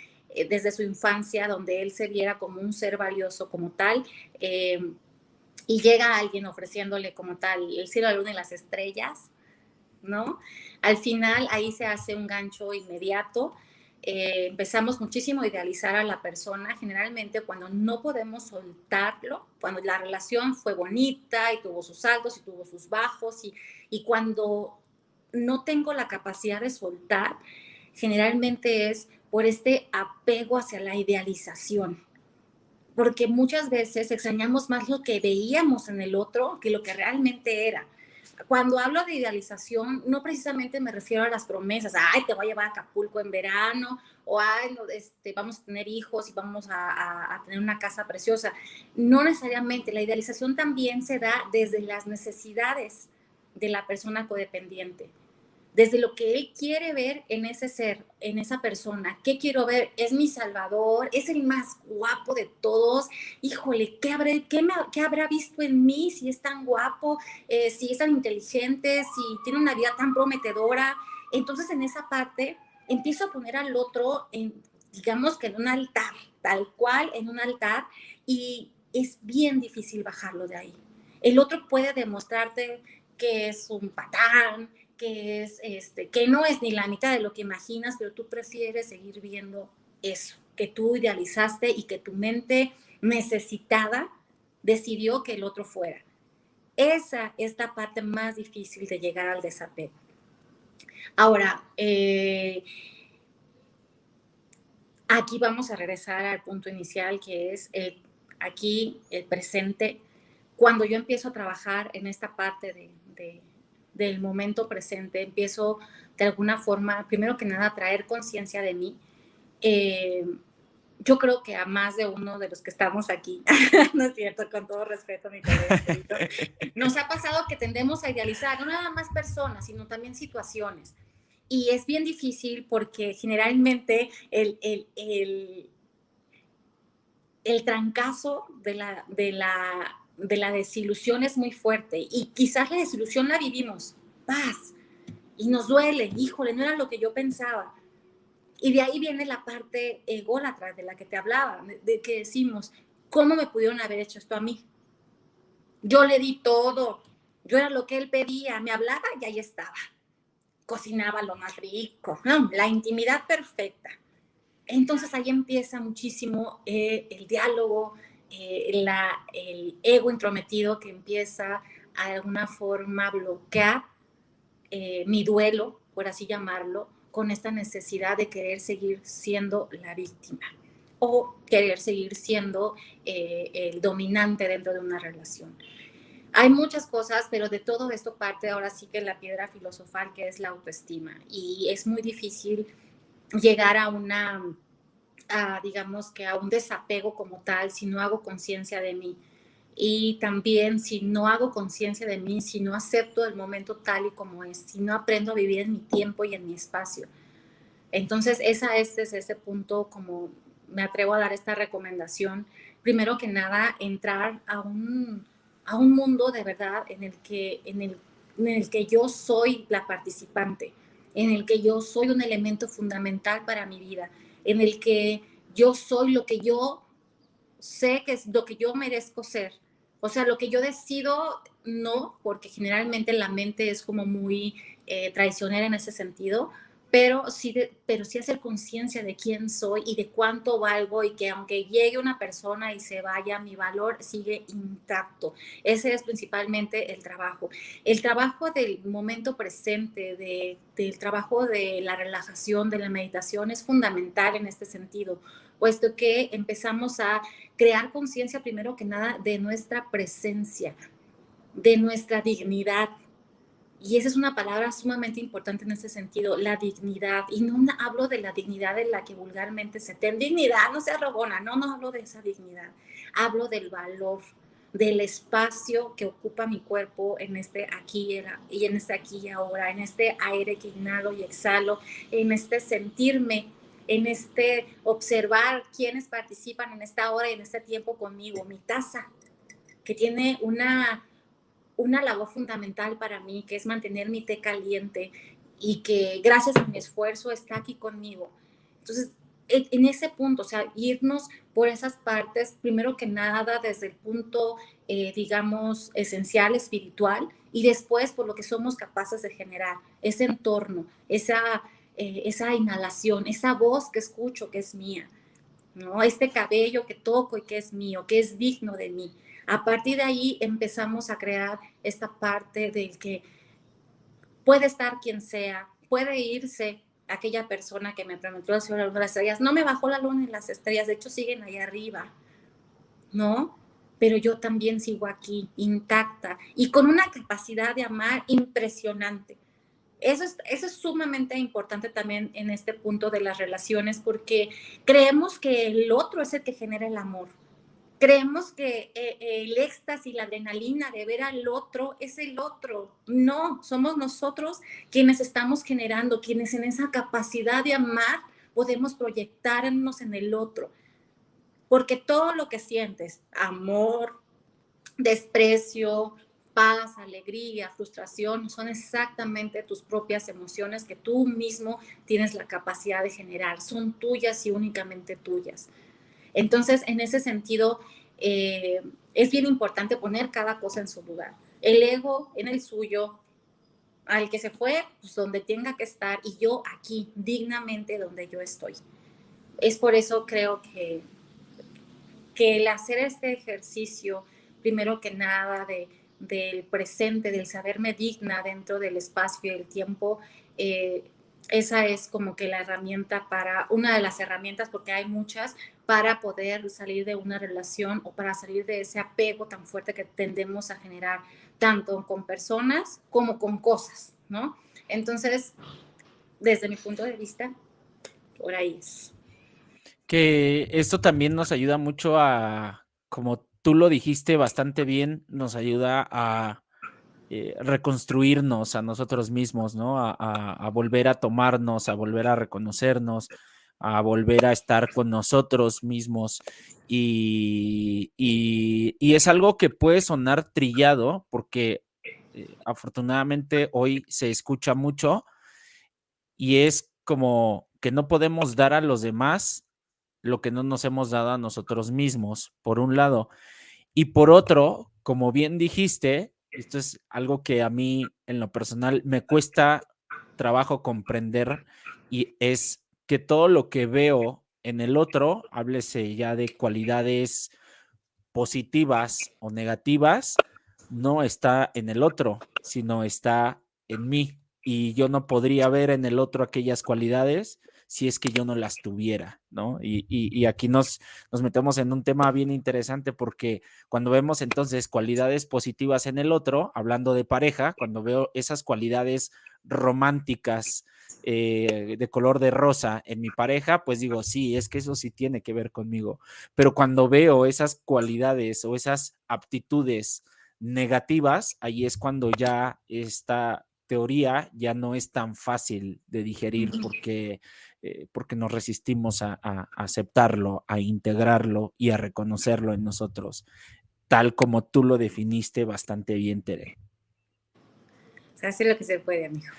desde su infancia, donde él se viera como un ser valioso como tal, y llega alguien ofreciéndole como tal el cielo, la luna y las estrellas, ¿no? Al final ahí se hace un gancho inmediato. Empezamos muchísimo a idealizar a la persona, generalmente cuando no podemos soltarlo, cuando la relación fue bonita y tuvo sus altos y tuvo sus bajos, y cuando no tengo la capacidad de soltar, generalmente es por este apego hacia la idealización, porque muchas veces extrañamos más lo que veíamos en el otro que lo que realmente era. Cuando hablo de idealización, no precisamente me refiero a las promesas, ay, te voy a llevar a Acapulco en verano, o ay, no, vamos a tener hijos y vamos a tener una casa preciosa. No necesariamente, la idealización también se da desde las necesidades de la persona codependiente, desde lo que él quiere ver en ese ser, en esa persona. ¿Qué quiero ver? Es mi salvador, es el más guapo de todos. Híjole, ¿qué habrá visto en mí si es tan guapo, si es tan inteligente, si tiene una vida tan prometedora? Entonces, en esa parte, empiezo a poner al otro, digamos que en un altar, tal cual, en un altar, y es bien difícil bajarlo de ahí. El otro puede demostrarte que es un patán, que no es ni la mitad de lo que imaginas, pero tú prefieres seguir viendo eso, que tú idealizaste y que tu mente necesitada decidió que el otro fuera. Esa es la parte más difícil de llegar al desapego. Ahora, aquí vamos a regresar al punto inicial, que es aquí el presente. Cuando yo empiezo a trabajar en esta parte del momento presente, empiezo de alguna forma, primero que nada, a traer conciencia de mí. Yo creo que a más de uno de los que estamos aquí, no es cierto, con todo respeto, mi colega, nos ha pasado que tendemos a idealizar no nada más personas, sino también situaciones. Y es bien difícil porque generalmente el trancazo de la desilusión es muy fuerte, y quizás la desilusión la vivimos, paz, y nos duele, híjole, no era lo que yo pensaba. Y de ahí viene la parte ególatra de la que te hablaba, de que decimos, ¿cómo me pudieron haber hecho esto a mí? Yo le di todo, yo era lo que él pedía, me hablaba y ahí estaba. Cocinaba lo más rico, ¿no? La intimidad perfecta. Entonces ahí empieza muchísimo el diálogo, el ego intrometido que empieza a de alguna forma bloquear mi duelo, por así llamarlo, con esta necesidad de querer seguir siendo la víctima o querer seguir siendo el dominante dentro de una relación. Hay muchas cosas, pero de todo esto parte ahora sí que la piedra filosofal, que es la autoestima. Y es muy difícil llegar digamos que a un desapego como tal si no hago conciencia de mí. Y también si no hago conciencia de mí, si no acepto el momento tal y como es, si no aprendo a vivir en mi tiempo y en mi espacio. Entonces, esa es desde ese punto como me atrevo a dar esta recomendación. Primero que nada, entrar a un mundo de verdad en el que yo soy la participante, en el que yo soy un elemento fundamental para mi vida, en el que yo soy lo que yo sé que es lo que yo merezco ser, O sea, lo que yo decido, no, porque generalmente la mente es como muy traicionera en ese sentido, pero sí hacer conciencia de quién soy y de cuánto valgo y que aunque llegue una persona y se vaya, mi valor sigue intacto. Ese es principalmente el trabajo. El trabajo del momento presente, del trabajo de la relajación, de la meditación, es fundamental en este sentido, puesto que empezamos a crear conciencia primero que nada de nuestra presencia, de nuestra dignidad. Y esa es una palabra sumamente importante en ese sentido, la dignidad. Y no hablo de la dignidad de la que vulgarmente se ten dignidad, no sea rogona, no hablo de esa dignidad. Hablo del valor, del espacio que ocupa mi cuerpo en este aquí y en este aquí y ahora, en este aire que inhalo y exhalo, en este sentirme, en este observar quiénes participan en esta hora y en este tiempo conmigo, mi taza, que tiene una labor fundamental para mí, que es mantener mi té caliente y que gracias a mi esfuerzo está aquí conmigo. Entonces, en ese punto, o sea, irnos por esas partes, primero que nada desde el punto, digamos, esencial, espiritual, y después por lo que somos capaces de generar, ese entorno, esa inhalación, esa voz que escucho que es mía, ¿no? Este cabello que toco y que es mío, que es digno de mí. A partir de ahí empezamos a crear esta parte del que puede estar quien sea, puede irse aquella persona que me prometió la ciudad de las estrellas, no me bajó la luna y las estrellas, de hecho siguen ahí arriba, ¿no? Pero yo también sigo aquí, intacta y con una capacidad de amar impresionante. Eso es sumamente importante también en este punto de las relaciones, porque creemos que el otro es el que genera el amor. Creemos que el éxtasis, la adrenalina de ver al otro es el otro. No, somos nosotros quienes estamos generando, quienes en esa capacidad de amar podemos proyectarnos en el otro. Porque todo lo que sientes, amor, desprecio, paz, alegría, frustración, son exactamente tus propias emociones que tú mismo tienes la capacidad de generar. Son tuyas y únicamente tuyas. Entonces, en ese sentido, es bien importante poner cada cosa en su lugar. El ego en el suyo, al que se fue, pues donde tenga que estar, y yo aquí, dignamente donde yo estoy. Es por eso creo que el hacer este ejercicio, primero que nada, del presente, del saberme digna dentro del espacio y el tiempo, eh, esa es como que la herramienta una de las herramientas, porque hay muchas, para poder salir de una relación o para salir de ese apego tan fuerte que tendemos a generar, tanto con personas como con cosas, ¿no? Entonces, desde mi punto de vista, por ahí es.
Que esto también nos ayuda mucho como tú lo dijiste bastante bien, nos ayuda a reconstruirnos a nosotros mismos, ¿no? A volver a tomarnos, a volver a reconocernos, a volver a estar con nosotros mismos. Y es algo que puede sonar trillado porque afortunadamente hoy se escucha mucho y es como que no podemos dar a los demás lo que no nos hemos dado a nosotros mismos, por un lado. Y por otro, como bien dijiste, esto es algo que a mí en lo personal me cuesta trabajo comprender y es que todo lo que veo en el otro, háblese ya de cualidades positivas o negativas, no está en el otro, sino está en mí. Y yo no podría ver en el otro aquellas cualidades si es que yo no las tuviera, ¿no? Y aquí nos metemos en un tema bien interesante porque cuando vemos entonces cualidades positivas en el otro, hablando de pareja, cuando veo esas cualidades románticas de color de rosa en mi pareja, pues digo, sí, es que eso sí tiene que ver conmigo. Pero cuando veo esas cualidades o esas aptitudes negativas, ahí es cuando ya esta teoría ya no es tan fácil de digerir porque nos resistimos a aceptarlo, a integrarlo y a reconocerlo en nosotros, tal como tú lo definiste bastante bien, Tere.
Se hace lo que se puede, amigo.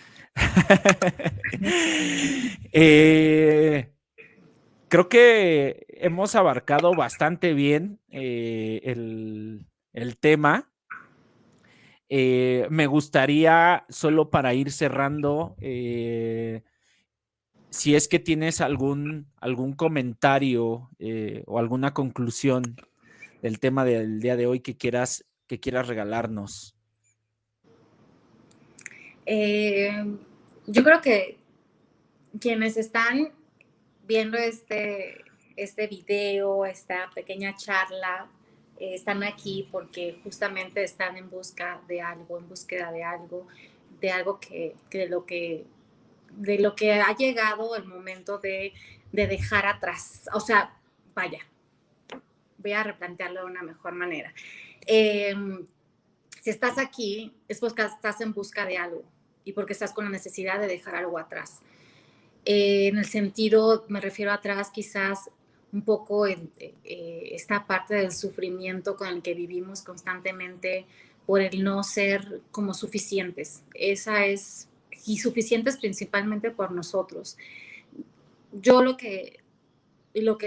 eh, Creo que hemos abarcado bastante bien el tema. Me gustaría, solo para ir cerrando, si es que tienes algún comentario o alguna conclusión del tema del día de hoy que quieras regalarnos.
Yo creo que quienes están viendo este video, esta pequeña charla, están aquí porque justamente están en busca de algo, en búsqueda de algo que de lo que ha llegado el momento de dejar atrás. O sea, vaya, voy a replantearlo de una mejor manera. Eh, si estás aquí es porque estás en busca de algo y porque estás con la necesidad de dejar algo atrás. En el sentido, me refiero atrás quizás un poco en esta parte del sufrimiento con el que vivimos constantemente por el no ser como suficientes. Esa es, y suficientes principalmente por nosotros. Yo lo que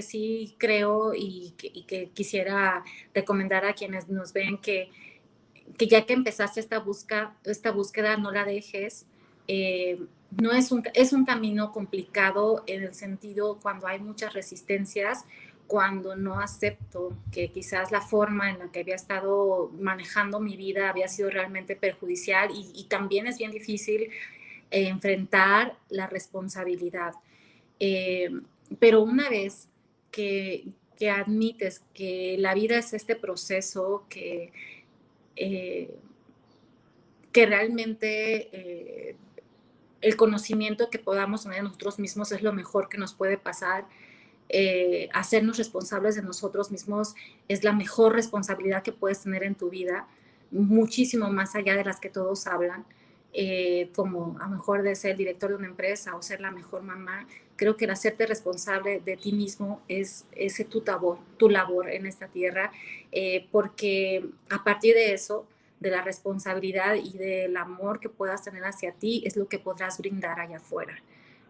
sí creo y que quisiera recomendar a quienes nos ven que ya que empezaste esta búsqueda no la dejes. No es un camino complicado en el sentido cuando hay muchas resistencias, cuando no acepto que quizás la forma en la que había estado manejando mi vida había sido realmente perjudicial y también es bien difícil enfrentar la responsabilidad. Eh, pero una vez que admites que la vida es este proceso, eh, que realmente el conocimiento que podamos tener de nosotros mismos es lo mejor que nos puede pasar. Hacernos responsables de nosotros mismos es la mejor responsabilidad que puedes tener en tu vida, muchísimo más allá de las que todos hablan. Como a lo mejor de ser el director de una empresa o ser la mejor mamá, creo que el hacerte responsable de ti mismo es tu labor en esta tierra, porque a partir de eso, de la responsabilidad y del amor que puedas tener hacia ti, es lo que podrás brindar allá afuera.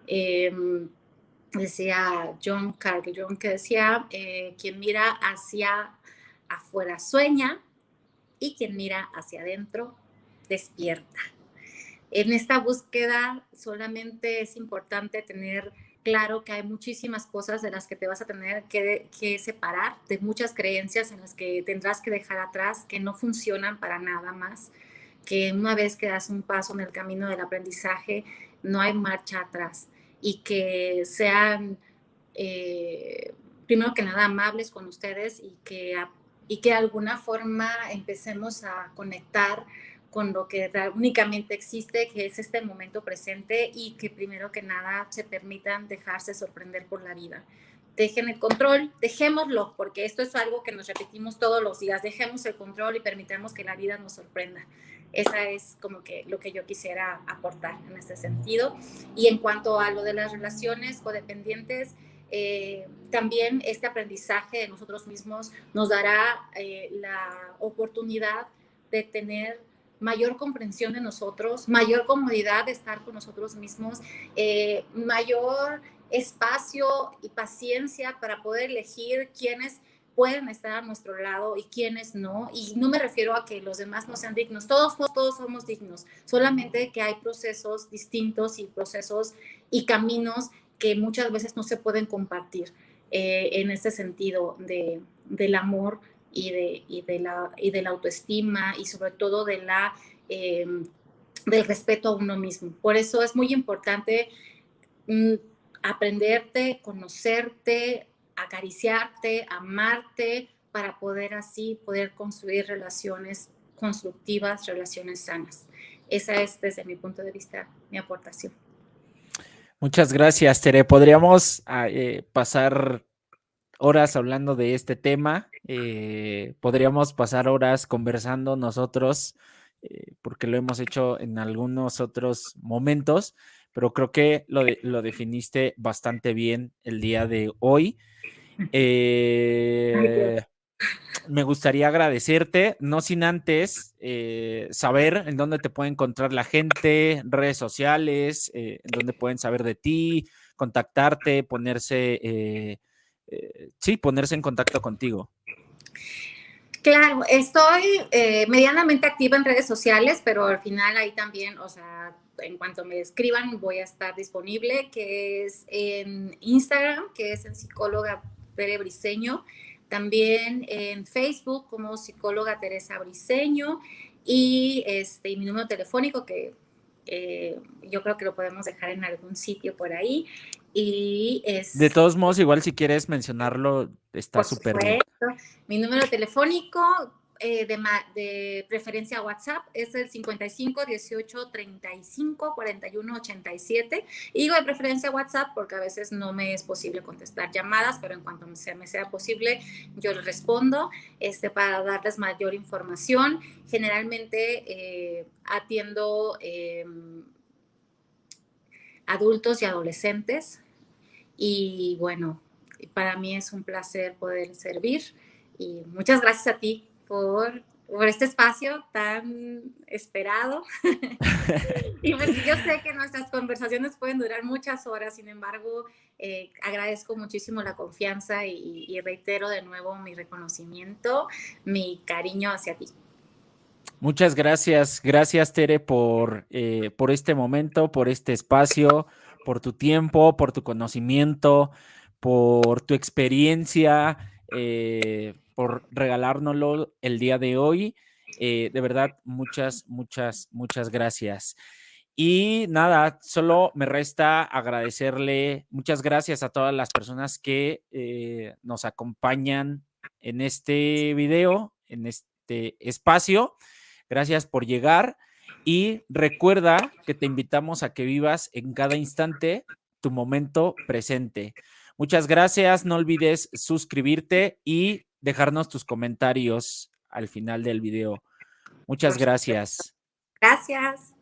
Eh, Decía John Carl Jung que decía, quien mira hacia afuera sueña y quien mira hacia adentro despierta. En esta búsqueda solamente es importante tener claro que hay muchísimas cosas de las que te vas a tener que separar, de muchas creencias en las que tendrás que dejar atrás, que no funcionan para nada más, que una vez que das un paso en el camino del aprendizaje, no hay marcha atrás y que sean, primero que nada, amables con ustedes y que de alguna forma empecemos a conectar con lo que únicamente existe, que es este momento presente y que primero que nada se permitan dejarse sorprender por la vida. Dejen el control, dejémoslo, porque esto es algo que nos repetimos todos los días, dejemos el control y permitamos que la vida nos sorprenda. Esa es como que lo que yo quisiera aportar en este sentido. Y en cuanto a lo de las relaciones codependientes, también este aprendizaje de nosotros mismos nos dará la oportunidad de tener mayor comprensión de nosotros, mayor comodidad de estar con nosotros mismos, mayor espacio y paciencia para poder elegir quiénes pueden estar a nuestro lado y quiénes no. Y no me refiero a que los demás no sean dignos, todos somos dignos, solamente que hay procesos distintos y procesos y caminos que muchas veces no se pueden compartir en este sentido del amor y de la autoestima y sobre todo del respeto a uno mismo. Por eso es muy importante mm, aprenderte, conocerte, acariciarte, amarte, para poder así poder construir relaciones constructivas, relaciones sanas. Esa es, desde mi punto de vista, mi aportación.
Muchas gracias, Tere. Podríamos pasar horas hablando de este tema. Podríamos pasar horas conversando nosotros, porque lo hemos hecho en algunos otros momentos, pero creo que lo definiste bastante bien el día de hoy. Eh, Me gustaría agradecerte, no sin antes saber en dónde te puede encontrar la gente, redes sociales, en dónde pueden saber de ti, contactarte, ponerse en contacto contigo.
Claro, estoy medianamente activa en redes sociales, pero al final ahí también, o sea, en cuanto me escriban voy a estar disponible, que es en Instagram, que es en psicóloga Tere Briceño, también en Facebook como psicóloga Teresa Briceño y mi número telefónico que yo creo que lo podemos dejar en algún sitio por ahí y
De
es,
todos modos, igual si quieres mencionarlo, está
por
súper bien.
supuesto, mi número telefónico de preferencia WhatsApp es el 55 18 35 41 87. Y digo de preferencia WhatsApp porque a veces no me es posible contestar llamadas, pero en cuanto me sea posible, yo les respondo para darles mayor información. Generalmente atiendo adultos y adolescentes y bueno, para mí es un placer poder servir y muchas gracias a ti por este espacio tan esperado. Y porque yo sé que nuestras conversaciones pueden durar muchas horas, sin embargo, agradezco muchísimo la confianza y reitero de nuevo mi reconocimiento, mi cariño hacia ti.
Muchas gracias. Gracias, Tere, por este momento, por este espacio, por tu tiempo, por tu conocimiento, por tu experiencia, por regalárnoslo el día de hoy. De verdad, muchas gracias. Y nada, solo me resta agradecerle, muchas gracias a todas las personas que nos acompañan en este video, en este espacio. Gracias por llegar y recuerda que te invitamos a que vivas en cada instante tu momento presente. Muchas gracias, no olvides suscribirte y dejarnos tus comentarios al final del video. Muchas
Por supuesto.
gracias.
Gracias.